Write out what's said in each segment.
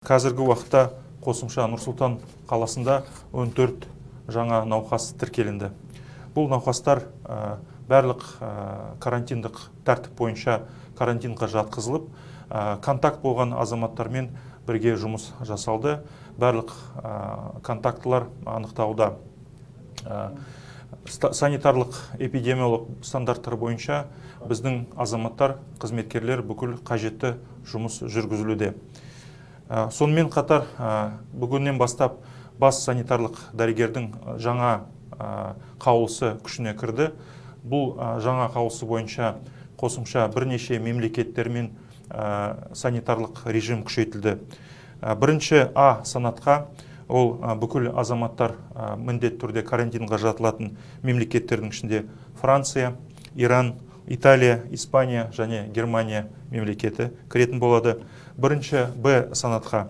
Қазіргі уақытта қосымша Нұр-Сұлтан қаласында 14 жаңа науқас тіркелінді. Бұл науқастар барлық карантиндік тәртіп бойынша карантинға жатқызылып, контакт болған азаматтармен бірге жұмыс жасалды. Барлық контактылар анықтауда. Санитарлық эпидемиолог стандарттар бойынша біздің азаматтар, қызметкерлер бүкіл қажетті жұмыс жүргізілуде. Сонымен қатар бүгіннен бастап бас санитарлық дәрігердің жаңа қаулысы күшіне кірді. Бұл жаңа қаулысы бойынша қосымша бірнеше мемлекеттермен санитарлық режим күшейтілді. Бірінші А санатқа ол бүкіл азаматтар міндетті түрде карантинға жатылатын мемлекеттердің ішінде Франция, Иран, Италия, Испания және Германия мемлекеті кіретін болады. Бірінші Б санатқа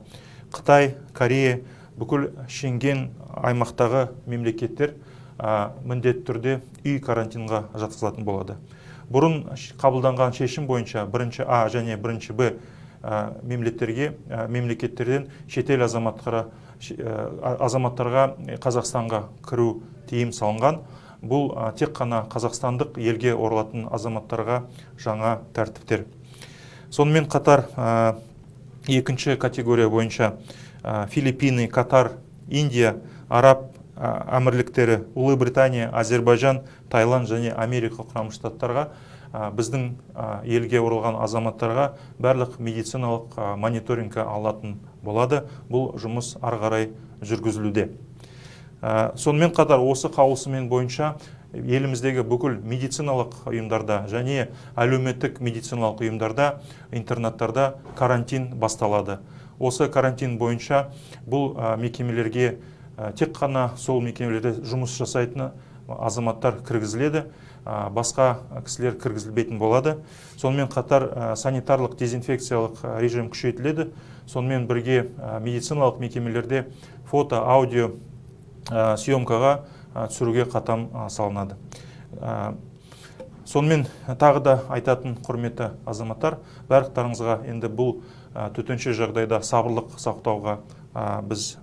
Қытай, Корея, бүкіл Шенген аймақтағы мемлекеттер міндетті түрде үй карантинға жатқызылатын болады. Бұрын қабылданған шешім бойынша бірінші А және бірінші Б мемлекеттерден шетел азаматтарға Қазақстанға кіру тыйым салынған. Бұл тек қана қазақстандық елге оралатын азаматтарға жаңа тәртіптер. Сонымен қатар екінші категория бойынша Филиппины, Катар, Индия, Араб әмірліктері, Ұлыбритания, Азербайжан, Таиланд және Америка құрама штаттарға біздің елге оралған азаматтарға барлық медициналық мониторингке алатын болады. Бұл жұмыс ары қарай жүргізілуде. Сонымен қатар осы қаулысымен бойынша еліміздегі бүкіл медициналық ұйымдарда және әлеуметтік медициналық ұйымдарда, интернаттарда карантин басталады. Осы карантин бойынша бұл мекемелерге тек қана сол мекемелерде жұмыс жасайтын азаматтар кіргізіледі, басқа кісілер кіргізілбейтін болады. Сонымен қатар санитарлық дезинфекциялық режим күшейтіледі. Сонымен бірге медициналық мекемелерде фото, аудио съемкаға түсіруге қатам салынады. Сонымен тағы да айтатын құрметті азаматтар, барлықтарыңызға енді бұл төтенше жағдайда сабырлық сақтауға біз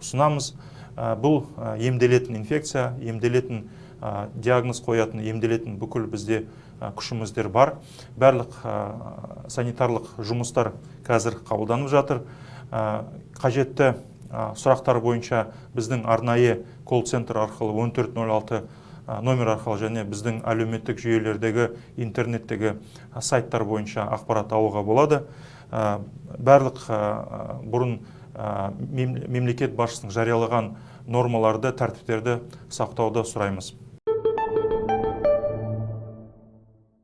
ұсынамыз. Бұл емделетін инфекция, емделетін диагноз қоятын, емделетін бүкіл бізде күшіміздер бар. Барлық санитарлық жұмыстар қазір қабылданып жатыр. Қажетті сұрақтар бойынша біздің арнайы колл-центр арқылы 1406 номер арқылы және біздің әлеуметтік жүйелердегі интернеттегі сайттар бойынша ақпарат алуға болады. Барлық бұрын мемлекет басшысының жариялаған нормаларды, тәртіптерді сақтауды сұраймыз.